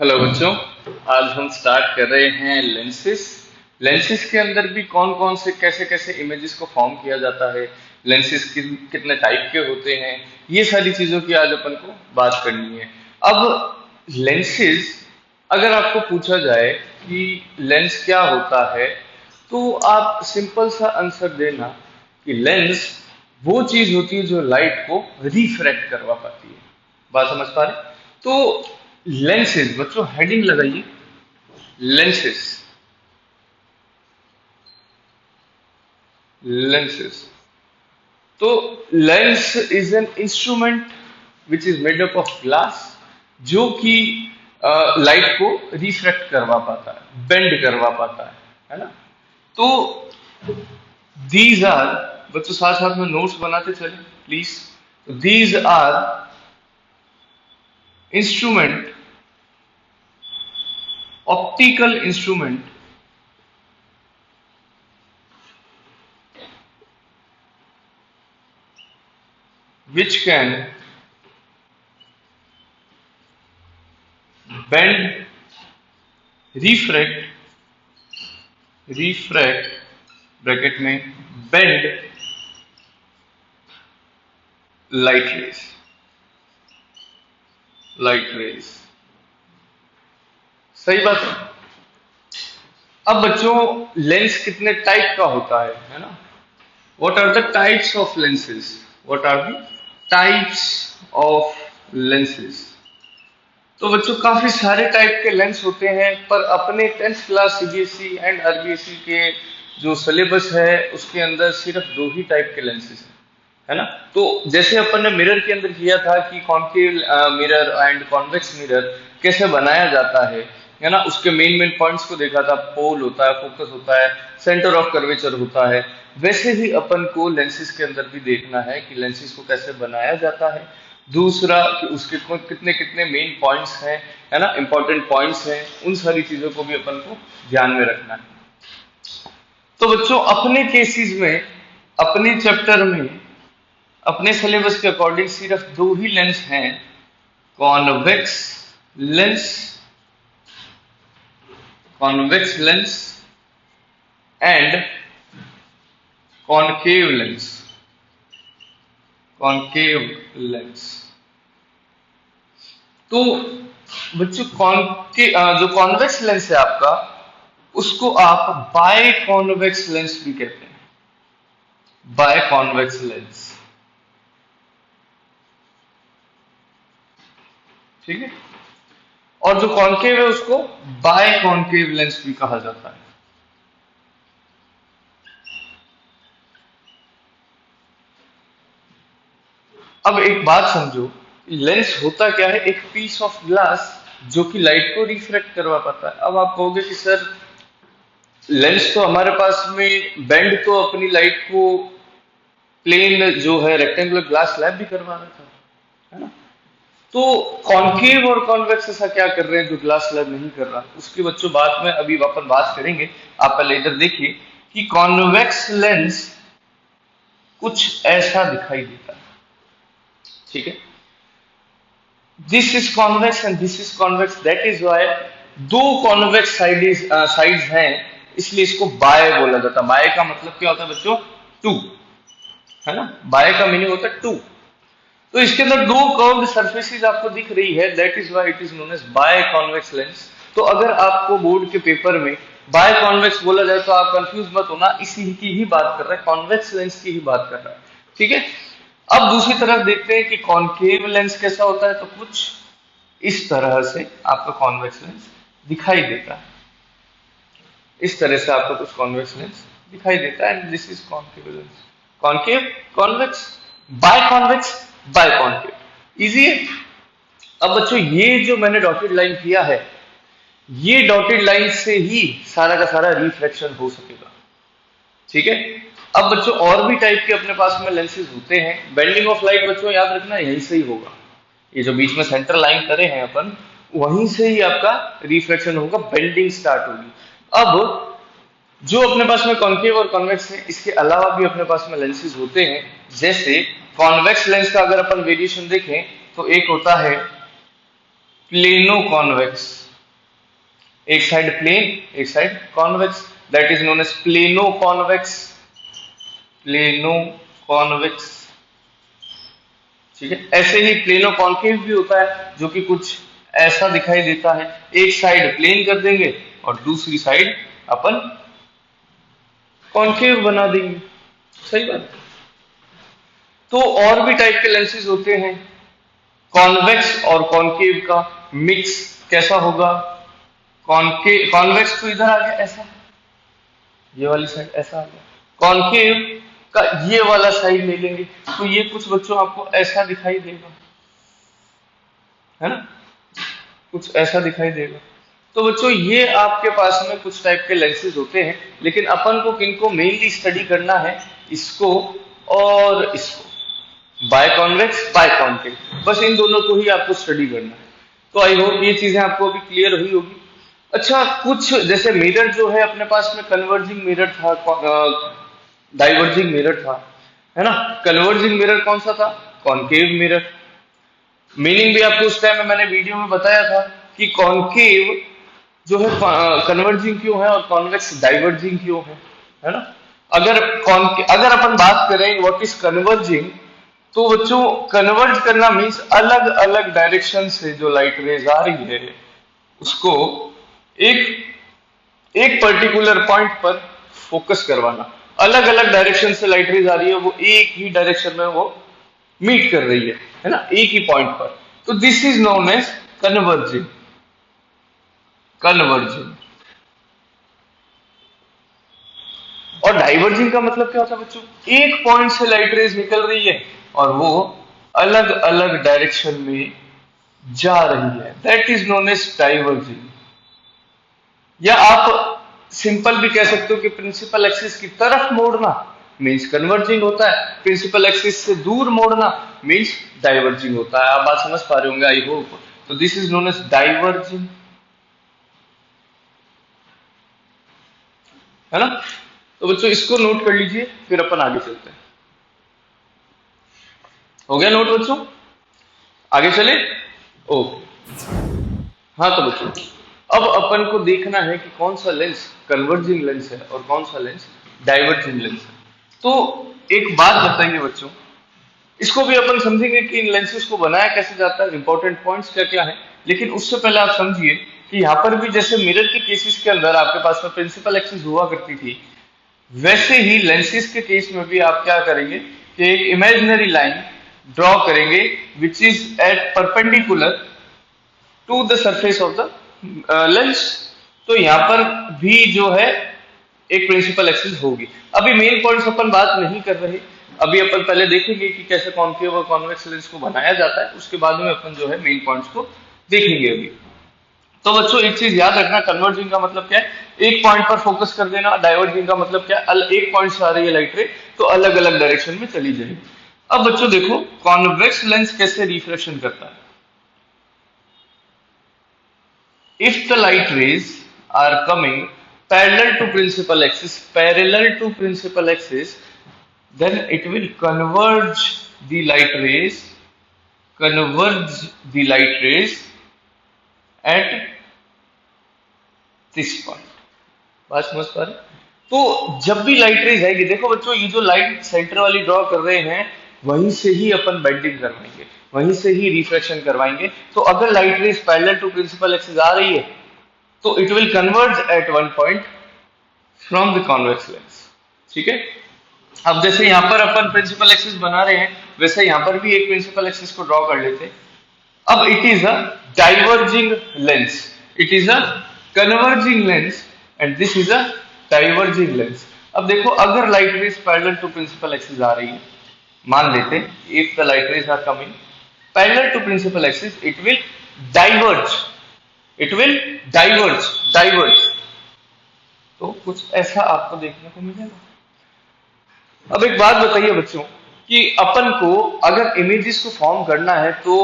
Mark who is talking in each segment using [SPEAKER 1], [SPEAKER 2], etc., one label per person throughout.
[SPEAKER 1] Hello बच्चों। आज हम स्टार्ट कर रहे हैं लेंसेस। लेंसेस के अंदर भी कौन कौन से कैसे कैसे इमेजेस को फॉर्म किया जाता है, लेंसेस कितने टाइप के होते हैं, ये सारी चीजों की आज अपन को बात करनी है। अब लेंसेस, अगर आपको पूछा जाए कि लेंस क्या होता है, तो आप सिंपल सा आंसर देना कि लेंस वो चीज होती है जो लाइट को रिफ्रैक्ट करवा पाती है। बात समझ पा रहे? तो लेंसेज, बच्चों हेडिंग लगाइए, लेंसेज। लेंसेज, तो lens is an instrument which is made up of glass, जो कि लाइट को रिफ्रैक्ट करवा पाता है, बेंड करवा पाता है ना। तो दीज आर, बच्चों साथ साथ में नोट्स बनाते चले please. These are instrument, optical instrument which can bend, refract, refract bracket में bend light rays, light rays. सही बात है। अब बच्चों लेंस कितने टाइप का होता है ना। What are the types of lenses? What are the types of lenses? तो बच्चों काफी सारे टाइप के लेंस होते हैं, पर अपने 10th class CBSE and RBSE के जो सिलेबस है उसके अंदर सिर्फ दो ही टाइप के लेंसेज हैं, है ना। तो जैसे अपन ने मिरर के अंदर किया था कि concave mirror and convex mirror कैसे बनाया जाता है ना, उसके मेन मेन पॉइंट्स को देखा था। पोल होता है, फोकस होता है, सेंटर ऑफ कर्वेचर होता है। वैसे ही अपन को लेंसेज के अंदर भी देखना है कि लेंसेज को कैसे बनाया जाता है। दूसरा कि उसके कितने कितने मेन पॉइंट्स हैं, है ना, इंपॉर्टेंट पॉइंट्स हैं, उन सारी चीजों को भी अपन को ध्यान में रखना है। तो बच्चों अपने केसेस में, अपने चैप्टर में, अपने सिलेबस के अकॉर्डिंग सिर्फ दो ही लेंस हैं, convex lens, convex lens and concave lens, concave lens. तो बच्चों जो कॉन्वेक्स लेंस है आपका, उसको आप बाय कॉन्वेक्स लेंस भी कहते हैं, बाय कॉन्वेक्स लेंस। ठीक है। और जो कॉनकेव है उसको बाय कॉनकेव लेंस भी कहा जाता है। अब एक बात समझो, लेंस होता क्या है? एक पीस ऑफ ग्लास जो कि लाइट को रिफ्लेक्ट करवा पाता है। अब आप कहोगे कि सर लेंस तो हमारे पास में बेंड तो अपनी लाइट को प्लेन जो है रेक्टेंगुलर ग्लास स्लैब भी करवा रहा था, है ना। तो कॉनकेव और कॉन्वेक्स ऐसा क्या कर रहे हैं जो ग्लास स्लैब नहीं कर रहा? उसकी बच्चों बात में अभी अपन बात करेंगे। आप पहले इधर देखिए कि कॉन्वेक्स लेंस कुछ ऐसा दिखाई देता है। ठीक है। This is convex and this is convex, that is why दो कॉन्वेक्स साइड्स हैं, इसलिए इसको बाय बोला जाता है। बाय का मतलब क्या होता है बच्चों? टू, है ना। बाय का मीनिंग होता है टू। तो इसके अंदर दो कर्व्ड सरफेसेस आपको दिख रही है, that is why it is known as biconvex lens. तो अगर आपको बोर्ड के पेपर में बाय कॉन्वेक्स बोला जाए तो आप कंफ्यूज मत होना, इसी की ही बात कर रहा है, कॉन्वेक्स लेंस की ही बात कर रहा है। ठीक है। अब दूसरी तरफ देखते हैं कि कॉनकेव लेंस कैसा होता है। तो कुछ इस तरह से आपका कॉन्वेक्स लेंस दिखाई देता है, इस तरह से आपको कुछ कॉन्वेक्स लेंस दिखाई देता है। And this is concave lens, concave, convex, biconvex, biconcave. Easy है। अब बच्चों ये जो मैंने डॉटेड लाइन किया है, ये डॉटेड लाइन से ही सारा का सारा रिफ्लेक्शन हो सकेगा। ठीक है। अब बच्चों और भी टाइप के अपने पास में लेंसेज होते हैं। बेंडिंग ऑफ लाइट बच्चों याद रखना यहीं से ही होगा, ये जो बीच में सेंटर लाइन करे हैं अपन, वहीं से ही आपका रिफ्लेक्शन होगा, बेंडिंग स्टार्ट होगी। अब जो अपने पास में कॉन्केव और कॉन्वेक्स है, इसके अलावा भी अपने पास में लेंसेज होते हैं। जैसे कॉन्वेक्स लेंस का अगर अपन वेरिएशन देखें तो एक होता है प्लेनो कॉन्वेक्स, एक साइड प्लेन, एक side convex, that is known as plano convex, plano convex. ठीक है, ऐसे ही प्लेनो कॉन्केव भी होता है जो कि कुछ ऐसा दिखाई देता है, एक साइड प्लेन कर देंगे और दूसरी साइड अपन कॉन्केव बना देंगे। सही बात है। तो और भी टाइप के लेंसेज होते हैं, कॉन्वेक्स और कॉन्केव का मिक्स कैसा होगा, कॉन्वेक्स तो इधर आ गया ऐसा, ये वाली साइड ऐसा आ गया, कॉन्केव का ये वाला साइड ले लेंगे तो ये कुछ बच्चों आपको ऐसा दिखाई देगा, है ना, कुछ ऐसा दिखाई देगा। तो बच्चों ये आपके पास में कुछ टाइप के लेंसेज होते हैं, लेकिन अपन को किनको मेनली स्टडी करना है, इसको और इसको, बाय कॉन्वेक्स बाय कॉन्केव, बस इन दोनों को ही आपको स्टडी करना है। तो आई होप ये चीजें आपको अभी क्लियर हुई होगी। अच्छा, कुछ जैसे मिरर जो है अपने पास में कन्वर्जिंग मिरर था, डाइवर्जिंग मिरर था, है ना। कन्वर्जिंग मिरर कौन सा था, कॉन्केव मिरर। मीनिंग भी आपको उस टाइम में मैंने वीडियो में बताया था कि कॉन्केव जो है कन्वर्जिंग क्यों है और कॉन्वेक्स डाइवर्जिंग क्यों है ना। अगर अपन बात करें व्हाट इज कन्वर्जिंग, तो बच्चों कन्वर्ज करना मीन्स अलग अलग डायरेक्शन से जो लाइट रेज आ रही है उसको एक एक पर्टिकुलर पॉइंट पर फोकस करवाना। अलग अलग डायरेक्शन से लाइट रेज आ रही है, वो एक ही डायरेक्शन में वो मीट कर रही है ना, एक ही पॉइंट पर। तो this is known as converging, converging. और डाइवर्जिंग का मतलब क्या होता है बच्चों, एक पॉइंट से लाइट रेज निकल रही है और वो अलग अलग डायरेक्शन में जा रही है, that is known as diverging. या आप सिंपल भी कह सकते हो कि प्रिंसिपल एक्सिस की तरफ मोड़ना मींस कन्वर्जिंग होता है, प्रिंसिपल एक्सिस से दूर मोड़ना मींस डाइवर्जिंग होता है। आप बात समझ पा रहे होंगे आई होप। तो this is known as diverging, है ना। तो बच्चों इसको नोट कर लीजिए, फिर अपन आगे चलते हैं। हो गया नोट बच्चों, आगे चले। ओके, हाँ तो बच्चों अब अपन को देखना है कि कौन सा लेंस कन्वर्जिंग लेंस है और कौन सा लेंस डाइवर्जिंग लेंस है। तो एक बात बताइए बच्चों, इसको भी अपन समझेंगे कि इन लेंसेज को बनाया कैसे जाता है, इंपॉर्टेंट पॉइंट्स क्या क्या है। लेकिन उससे पहले आप समझिए कि यहाँ पर भी जैसे मिरर के केसेस के अंदर आपके पास में प्रिंसिपल एक्सिस हुआ करती थी, वैसे ही लेंसेज के केस में भी आप क्या करेंगे कि एक इमेजिनरी लाइन ड्रॉ करेंगे which is at perpendicular to the surface of the lens. तो यहाँ पर भी जो है एक प्रिंसिपल एक्सिस होगी। अभी मेन पॉइंट्स अपन बात नहीं कर रहे, अभी अपन पहले देखेंगे कि कैसे कॉन्केव और कॉन्वेक्स लेंस को बनाया जाता है, उसके बाद में अपन जो है मेन पॉइंट्स को देखेंगे अभी। तो बच्चों एक चीज याद रखना, कन्वर्जिंग का मतलब क्या है, एक पॉइंट पर फोकस कर देना। डाइवर्जिंग का मतलब क्या है, एक पॉइंट से आ रही है लाइट रे तो अलग अलग डायरेक्शन में चली जाएगी। अब बच्चों देखो कॉन्वेक्स लेंस कैसे रिफ्लेक्शन करता है। If the light rays are coming parallel to principal axis, then it will converge the light rays at this point। बात समझ पा रहे? तो जब भी लाइट रेज आएगी, देखो बच्चों ये जो लाइट सेंटर वाली ड्रॉ कर रहे हैं वहीं से ही अपन बेंडिंग करवाएंगे, वहीं से ही रिफ्लेक्शन करवाएंगे। तो अगर light rays parallel to principal axis आ रही है तो it will converge at one point from the convex lens. ठीक है, अब जैसे यहाँ पर अपन प्रिंसिपल एक्सिस बना रहे हैं वैसे यहाँ पर भी एक प्रिंसिपल एक्सिस को ड्रॉ कर लेते हैं। अब it is a diverging lens, it is a converging lens and this is a diverging lens. अब देखो अगर light rays parallel to principal axis आ रही है, मान लेते हैं if the light rays are coming parallel to principal axis, it will diverge, diverge. तो कुछ ऐसा आपको देखने को मिलेगा। अब एक बात बताइए बच्चों कि अपन को अगर इमेजेस को फॉर्म करना है तो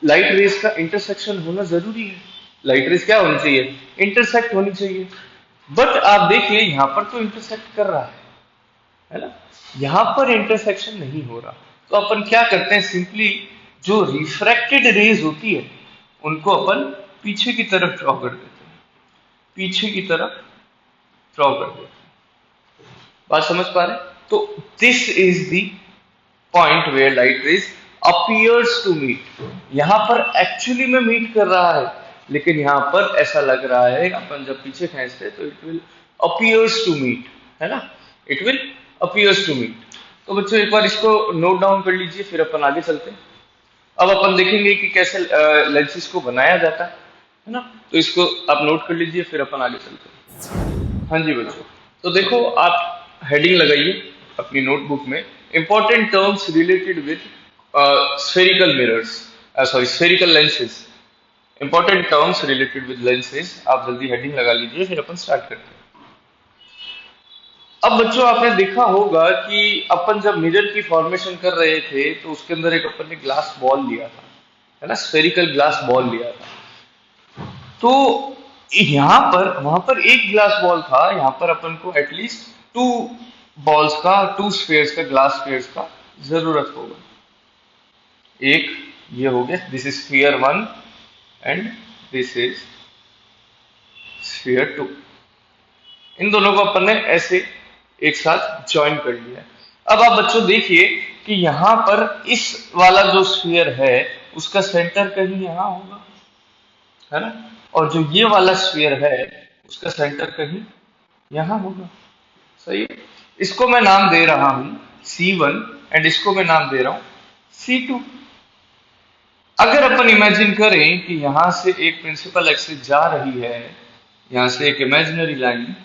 [SPEAKER 1] लाइट रेज का इंटरसेक्शन होना जरूरी है। लाइट रेज क्या होनी चाहिए, इंटरसेक्ट होनी चाहिए। बट आप देखिए यहाँ पर तो इंटरसेक्ट कर रहा है ना, यहाँ पर इंटरसेक्शन नहीं हो रहा। तो अपन क्या करते हैं, सिंपली जो रिफ्रैक्टेड रेज होती है उनको अपन पीछे की तरफ ड्रॉ कर देते हैं। पीछे की तरफ ड्रॉ कर देते हैं। बात समझ पा रहे हैं? तो this is the point where light rays appears to meet. यहां पर एक्चुअली में मीट कर रहा है, लेकिन यहां पर ऐसा लग रहा है अपन जब पीछे खींचते हैं तो it will appears to meet, है ना, it will appears to meet. तो बच्चों एक बार इसको नोट डाउन कर लीजिए, फिर अपन आगे चलते हैं। अब अपन देखेंगे कि कैसे लेंसेज को बनाया जाता है ना, तो इसको आप नोट कर लीजिए, फिर अपन आगे चलते हैं। हाँ जी बच्चों, तो देखो आप हेडिंग लगाइए अपनी नोटबुक में, important terms related with spherical mirrors, sorry spherical lenses, important terms related with lenses. आप जल्दी हेडिंग लगा लीजिए, फिर अपन स्टार्ट करते हैं। अब बच्चों आपने देखा होगा कि अपन जब मिरर की फॉर्मेशन कर रहे थे तो उसके अंदर एक अपन ने ग्लास बॉल लिया था, है ना, स्फेरिकल ग्लास बॉल लिया था। तो यहाँ पर वहां पर एक ग्लास बॉल था, यहाँ पर अपन को एटलीस्ट टू बॉल्स का, टू स्फेयर्स का, ग्लास स्फेयर्स का जरूरत होगा। एक ये हो गया, this is sphere 1 and this is sphere 2। इन दोनों को अपन ने ऐसे एक साथ ज्वाइन कर लिया। अब आप बच्चों देखिए कि यहाँ पर इस वाला जो स्फीयर है उसका सेंटर कहीं यहाँ होगा, है ना, और जो ये वाला स्फीयर है उसका सेंटर कहीं यहाँ होगा। सही है। इसको मैं नाम दे रहा हूं C1 एंड इसको मैं नाम दे रहा हूं C2। अगर अपन इमेजिन करें कि यहां से एक प्रिंसिपल एक्सिस जा रही है, यहां से एक इमेजिनरी लाइन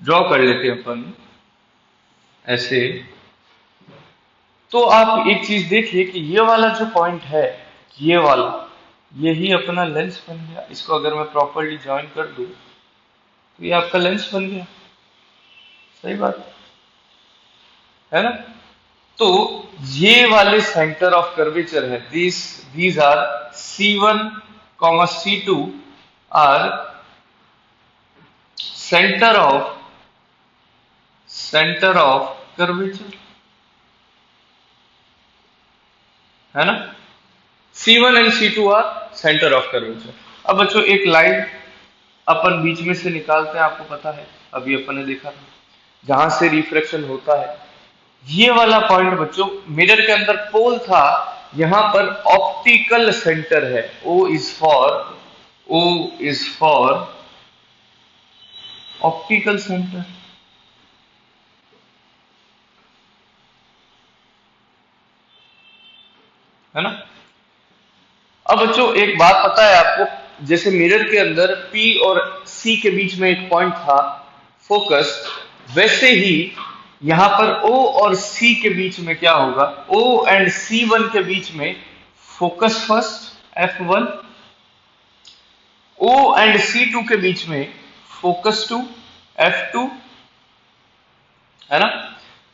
[SPEAKER 1] ड्रॉ कर लेते हैं अपन ऐसे, तो आप एक चीज देखिए कि ये वाला जो पॉइंट है, ये वाला, यही अपना लेंस बन गया। इसको अगर मैं प्रॉपरली ज्वाइन कर दूं तो ये आपका लेंस बन गया। सही बात है ना। तो ये वाले सेंटर ऑफ कर्वेचर है, these are C1 C2 are centre of curvature, है ना। C1 and C2 are centre of curvature. अब बच्चों एक लाइन अपन बीच में से निकालते हैं, आपको पता है अभी अपन ने देखा था जहां से रिफ्रैक्शन होता है। ये वाला पॉइंट बच्चों मिरर के अंदर पोल था, यहां पर ऑप्टिकल सेंटर है। O is for optical centre, है ना। अब बच्चों एक बात पता है आपको, जैसे मिरर के अंदर P और C के बीच में एक पॉइंट था फोकस, वैसे ही यहां पर O और C के बीच में क्या होगा, O एंड C1 के बीच में focus first F1, O and C2 के बीच में फोकस टू F2, है ना।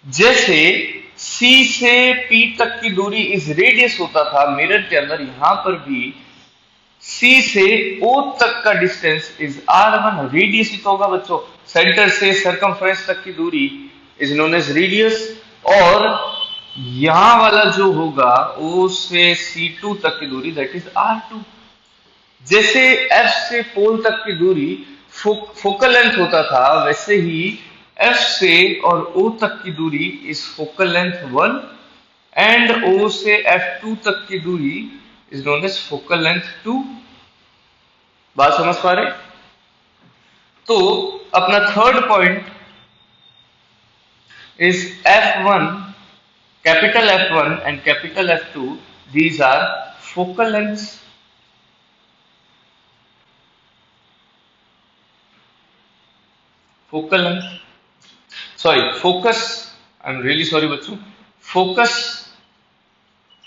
[SPEAKER 1] जैसे C से P तक की दूरी इस रेडियस होता था मिरर के अंदर, यहां पर भी C से O तक का डिस्टेंस इज R1, रेडियस ही तो होगा बच्चों। सेंटर से सरकमफ्रेंस तक की दूरी इज नोन एज रेडियस, और यहां वाला जो होगा O से C2 तक की दूरी दैट इज R2। जैसे F से पोल तक की दूरी फोकल लेंथ होता था, वैसे ही F से और O तक की दूरी is focal length 1 and O से F2 तक की दूरी is known as focal length 2। बात समझ पा रहे? तो अपना third point is F1, capital F1 and capital F2, these are focal lengths. Focal length, sorry focus, I am really sorry बच्चों, फोकस,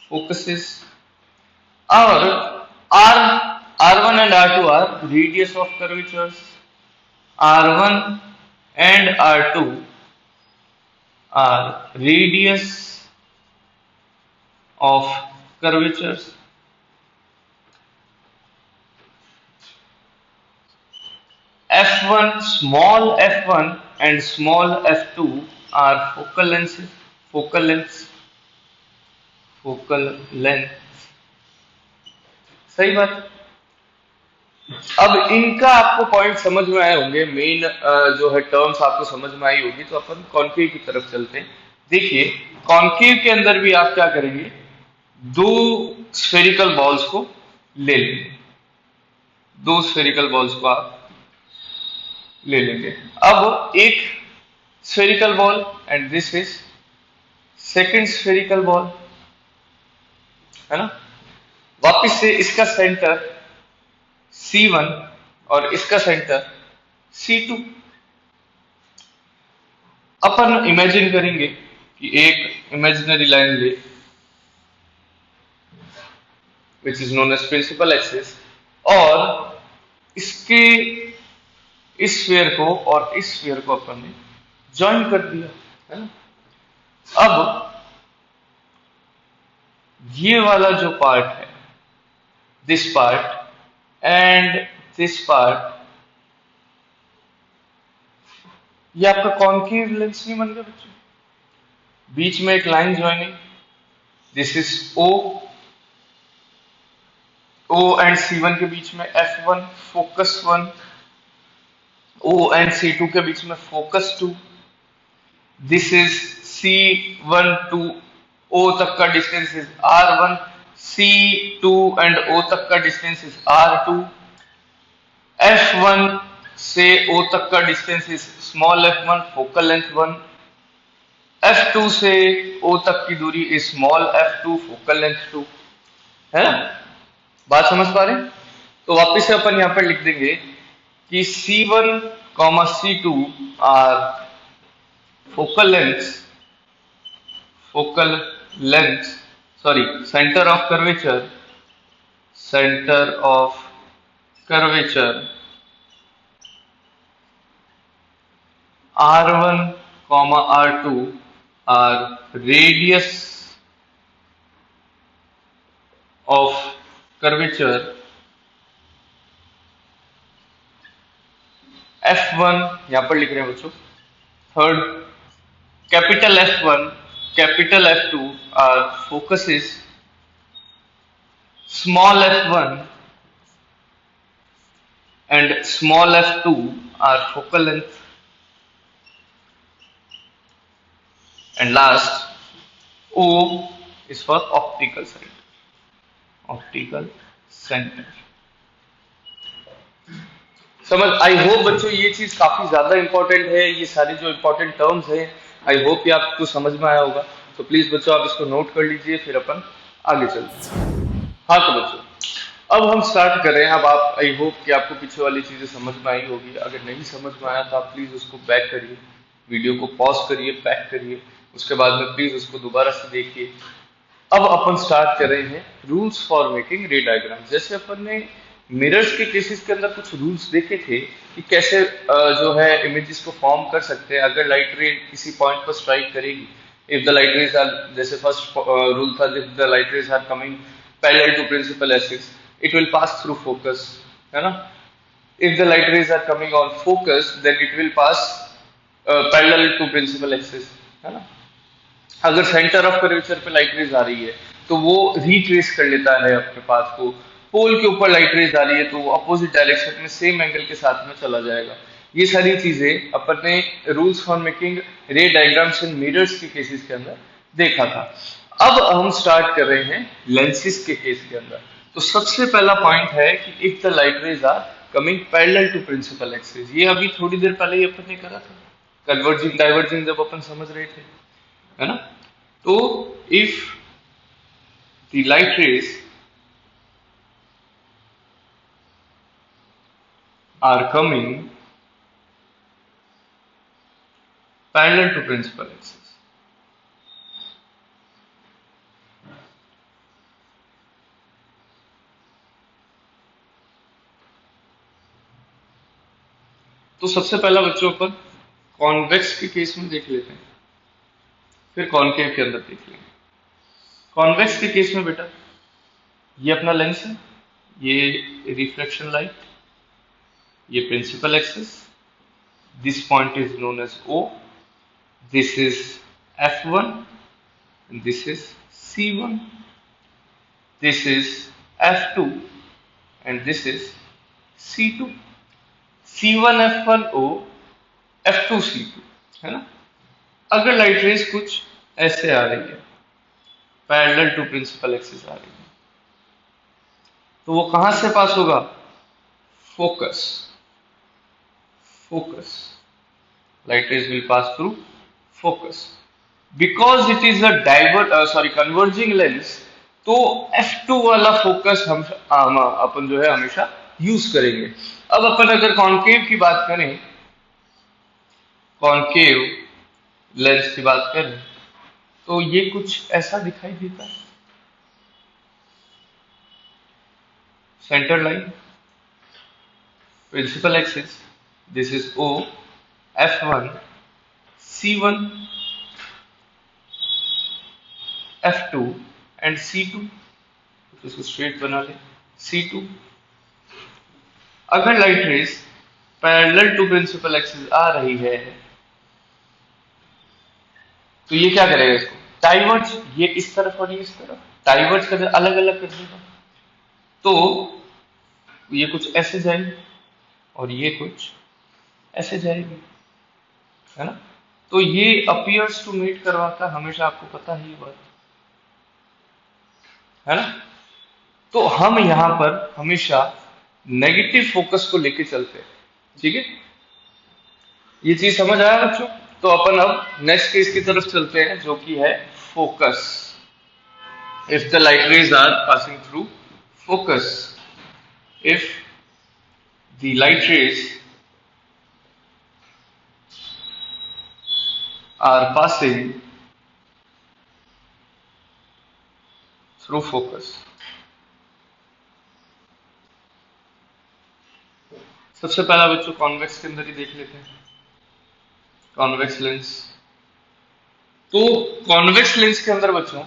[SPEAKER 1] फोकसेस, और R1 and R2 are radius of curvatures. R1 and R2 are radius of curvatures. F1, small f1 and small f2 are focal lengths, focal lengths, focal length। सही बात। अब इनका आपको point समझ में आए होंगे, मेन जो है टर्म्स आपको समझ में आई होगी, तो अपन कॉन्केव की तरफ चलते हैं। देखिए, कॉन्केव के अंदर भी आप क्या करेंगे, दो स्फेरिकल बॉल्स को ले लेंगे, दो स्फेरिकल बॉल्स को आप ले लेंगे। अब एक spherical ball and this is second spherical ball, है ना। वापिस से इसका सेंटर C1 और इसका सेंटर C2। अपन इमेजिन करेंगे कि एक इमेजिनरी लाइन ले which is known as principal axis, और इसके इस स्फीयर को और इस स्फीयर को अपन ने ज्वाइन कर दिया, है ना। अब ये वाला जो पार्ट है, this part and this part, ये आपका कॉन्केव लेंस नहीं बन गया बच्चों। बीच में एक line joining, this is O, O and C1 के बीच में F1 focus 1, O and C2 के बीच में focus 2, this is C1 to O तक का distance is R1, C2 and O तक का डिस्टेंस इज R2, F1 से O तक का distance is small f1 focal length 1, F2 से O तक की दूरी is small f2 focal length 2, है ना। बात समझ पा रहे हैं? तो वापिस से अपन यहां पर लिख देंगे कि C1 C2 are focal length, focal length sorry centre of curvature, centre of curvature R1 R2 are radius of curvature F1, यहां पर लिख रहे हैं बच्चों, third capital F1 capital F2 are focuses, small f1 and small f2 are focal length, and last O is for optical center, optical centre. समझ, I hope बच्चों ये चीज काफी ज्यादा इंपॉर्टेंट है, ये सारी जो इंपॉर्टेंट टर्म्स हैं, आई होप ये आपको समझ में आया होगा। तो प्लीज बच्चों आप इसको नोट कर लीजिए, फिर अपन आगे चलते हैं। हाँ तो बच्चों, अब हम स्टार्ट कर रहे हैं। अब आप, आई होप कि आपको पीछे वाली चीजें समझ में आई होगी। अगर नहीं समझ में आया तो आप प्लीज उसको बैक करिए, वीडियो को पॉज करिए, बैक करिए, उसके बाद में प्लीज उसको दोबारा से देखिए। अब अपन स्टार्ट कर रहे हैं रूल्स फॉर मेकिंग रे डायग्राम। जैसे अपन ने मिरर्स के केसेस के अंदर कुछ रूल्स देखे थे कि कैसे जो है इमेजेस को फॉर्म कर सकते हैं अगर लाइट रे किसी पॉइंट पर स्ट्राइक करेगी। If the light rays are, जैसे फर्स्ट रूल था, if the light rays are coming parallel to principal axis it will pass through focus, है ना। if the light rays are coming on focus then it will pass parallel to principal axis, है ना। अगर centre of curvature पे light rays आ रही है तो वो रिट्रेस कर लेता है अपने पाथ को। पोल के ऊपर लाइट रेज आ रही है तो वो अपोजिट डायरेक्शन में सेम एंगल के साथ में चला जाएगा। ये सारी चीजें अपन ने रूल्स फॉर मेकिंग रे डायग्राम्स इन मिरर्स के केसेस के अंदर देखा था। अब हम स्टार्ट कर रहे हैं लेंसेज के केस के अंदर। तो सबसे पहला पॉइंट है कि if the light rays are coming parallel to principal axis, ये अभी थोड़ी देर पहले ही अपन ने करा था, कन्वर्जिंग डाइवर्जिंग जब अपन समझ रहे थे, है ना। तो if the light rays are coming parallel to principal axis, तो सबसे पहला बच्चों अपन कॉन्वेक्स के केस में देख लेते हैं, फिर कॉनकेव के अंदर देख लेंगे। कॉन्वेक्स के केस में बेटा ये अपना लेंस है, ये रिफ्लेक्शन लाइट, ये principal axis, this point is known as O, this is F1 and this is C1, this is F2 and this is C2, C1F1O, F2C2, है ना। अगर लाइट रेज कुछ ऐसे आ रही है, पैरेलल टू प्रिंसिपल एक्सिस आ रही है, तो वो कहां से पास होगा? Focus, focus, light rays will pass through focus because it is a converging lens। तो F2 वाला फोकस हम अपन जो है हमेशा यूज करेंगे। अब अपन अगर कॉन्केव की बात करें, कॉन्केव लेंस की बात करें, तो ये कुछ ऐसा दिखाई देता है। Centre line, principal axis, this is O, F1, C1, F2 and C2, तो इसको स्ट्रेट बना ले, C2। अगर light rays parallel to principal axis आ रही है, तो ये क्या करेगा? इसको डाइवर्ज, ये इस तरफ और ये इस तरफ डाइवर्ज कर, अलग अलग कर देगा। तो ये कुछ ऐसे जाएगी और ये कुछ ऐसे जाएगी, है ना। तो ये अपीयर्स टू मीट करवाता है, हमेशा आपको पता है ये बात, है ना। तो हम यहां पर हमेशा नेगेटिव फोकस को लेके चलते हैं, ठीक है। ये चीज समझ आया बच्चों? तो अपन अब नेक्स्ट केस की तरफ चलते हैं, जो कि है focus. If the light rays are passing through focus, if the light rays are passing through focus. सबसे पहला बच्चों कॉन्वेक्स के अंदर ही देख लेते हैं, कॉन्वेक्स लेंस। तो कॉन्वेक्स लेंस के अंदर बच्चों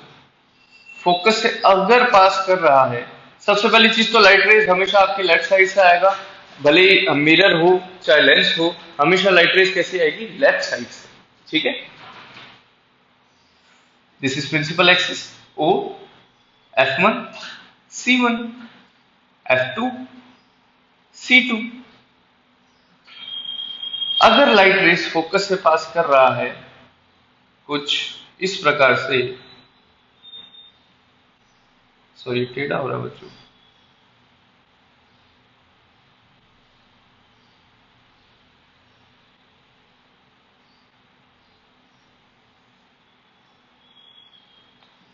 [SPEAKER 1] फोकस से अगर पास कर रहा है, सबसे पहली चीज तो लाइट रेज हमेशा आपकी लेफ्ट साइड से आएगा, भले ही मिरर हो चाहे लेंस हो, हमेशा लाइट रेज कैसे आएगी? लेफ्ट साइड से, ठीक है। This is principal axis O, F1, C1, F2, C2। अगर लाइट रेस फोकस से पास कर रहा है कुछ इस प्रकार से, सॉरी टेढ़ा हो रहा है बच्चों,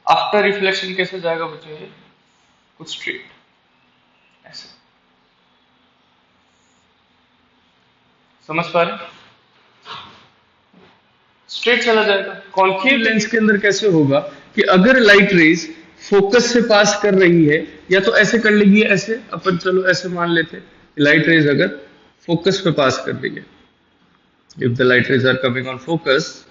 [SPEAKER 1] आफ्टर रिफ्लेक्शन कैसे जाएगा बच्चों? ये कुछ स्ट्रेट ऐसे, समझ पा रहे? स्ट्रेट चला जाएगा। कॉन्केव लेंस के अंदर कैसे होगा कि अगर लाइट रेज फोकस से पास कर रही है, या तो ऐसे कर लेगी, ऐसे अपन चलो ऐसे मान लेते, लाइट रेज अगर फोकस पे पास कर रही है, if the light rays are coming on focus,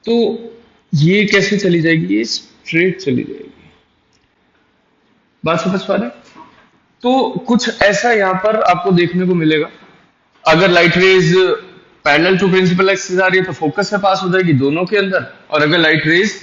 [SPEAKER 1] तो ये कैसे चली जाएगी? ये स्ट्रेट चली जाएगी। बात समझ पा रहे हैं? तो कुछ ऐसा यहां पर आपको देखने को मिलेगा। अगर light rays parallel to principal axis आ रही है तो फोकस से पास हो जाएगी दोनों के अंदर, और अगर लाइट रेज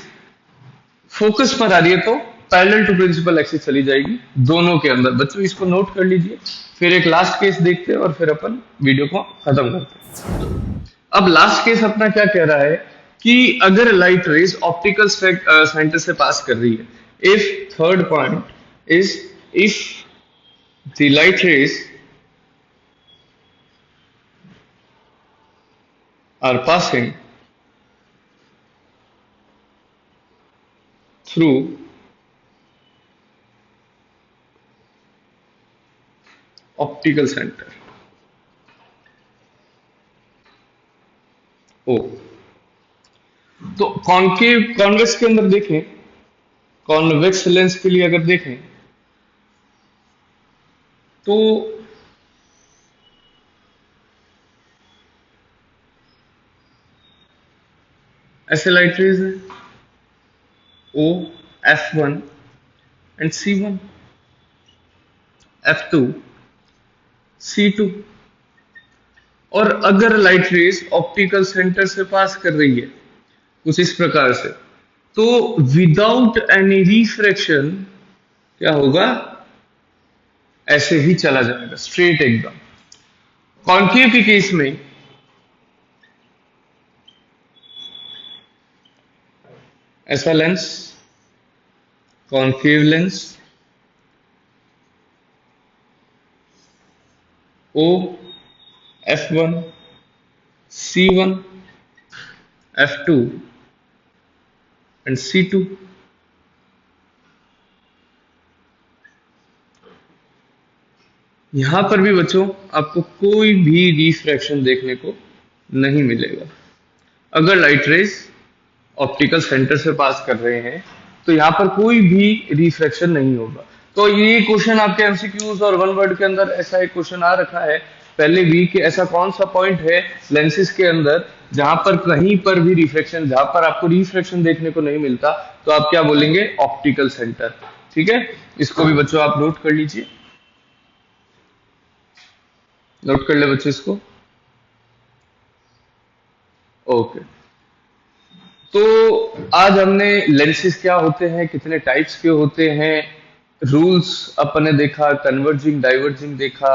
[SPEAKER 1] फोकस पर आ रही है तो पैरेलल टू प्रिंसिपल एक्सिस चली जाएगी दोनों के अंदर। बच्चों इसको नोट कर लीजिए, फिर एक लास्ट केस देखते हैं और फिर अपन वीडियो को खत्म करते हैं। अब लास्ट केस अपना क्या कह रहा है कि अगर लाइट रेज ऑप्टिकल सेंटर से पास कर रही है, if third point is if the light raise are passing through optical center O। तो कॉन्केव कॉन्वेक्स के अंदर देखें, कॉन्वेक्स लेंस के लिए अगर देखें तो ऐसे लाइट रेज है O, F1 and C1, F2, C2, और अगर लाइट रेज ऑप्टिकल सेंटर से पास कर रही है कुछ इस प्रकार से, तो विदाउट एनी रिफ्रैक्शन क्या होगा, ऐसे ही चला जाएगा स्ट्रेट एकदम। कॉन्केव के केस में ऐसा lens, concave lens O, F1, C1, F2 and C2। यहां पर भी बच्चों आपको कोई भी रिफ्रैक्शन देखने को नहीं मिलेगा। अगर लाइट रेज ऑप्टिकल सेंटर से पास कर रहे हैं तो यहाँ पर कोई भी रिफ्रैक्शन नहीं होगा। तो ये क्वेश्चन आपके एमसीक्यूज और वन वर्ड के अंदर ऐसा एक क्वेश्चन आ रखा है पहले भी कि ऐसा कौन सा पॉइंट है लेंसेज के अंदर जहां पर कहीं पर भी रिफ्रैक्शन, जहां पर आपको रिफ्रैक्शन देखने को नहीं मिलता, तो आप क्या बोलेंगे, ऑप्टिकल सेंटर। ठीक है, इसको भी बच्चों आप नोट कर लीजिए, नोट कर ले बच्चों इसको। ओके, तो आज हमने लेंसेज क्या होते हैं, कितने टाइप्स के होते हैं, रूल्स अपन ने देखा, कन्वर्जिंग डाइवर्जिंग देखा।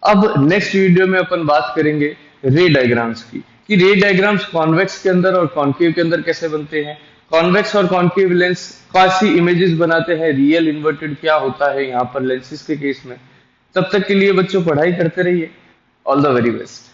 [SPEAKER 1] अब नेक्स्ट वीडियो में अपन बात करेंगे रे डायग्राम्स की, कि रे डायग्राम्स कॉन्वेक्स के अंदर और कॉन्केव के अंदर कैसे बनते हैं, कॉन्वेक्स और कॉन्केव लेंस कैसी इमेजेस बनाते हैं, रियल इन्वर्टेड क्या होता है यहाँ पर लेंसेज के केस में। तब तक के लिए बच्चों पढ़ाई करते रहिए। All the very best.